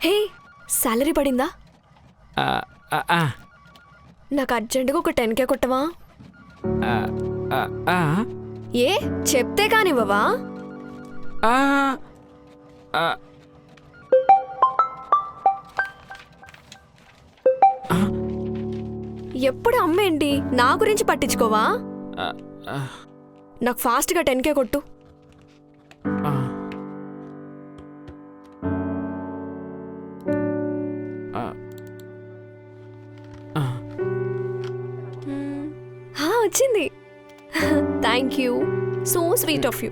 హే, salary పడిందా? ఆ, ఆ, ఆ, నాకు అర్జెంటుగా ఒక 10K కొట్టవా? ఆ, ఆ, ఆ, ఏ చెప్తే కానివ్వవా? ఆ, ఆ. ఎప్పుడు అమ్మేంటి, నా గురించి పట్టించుకోవా? ఆ, ఆ, నాకు ఫాస్ట్గా 10K కొట్టు. ఆ. ఆ, ఆ. వచ్చింది. Thank you, so sweet of you.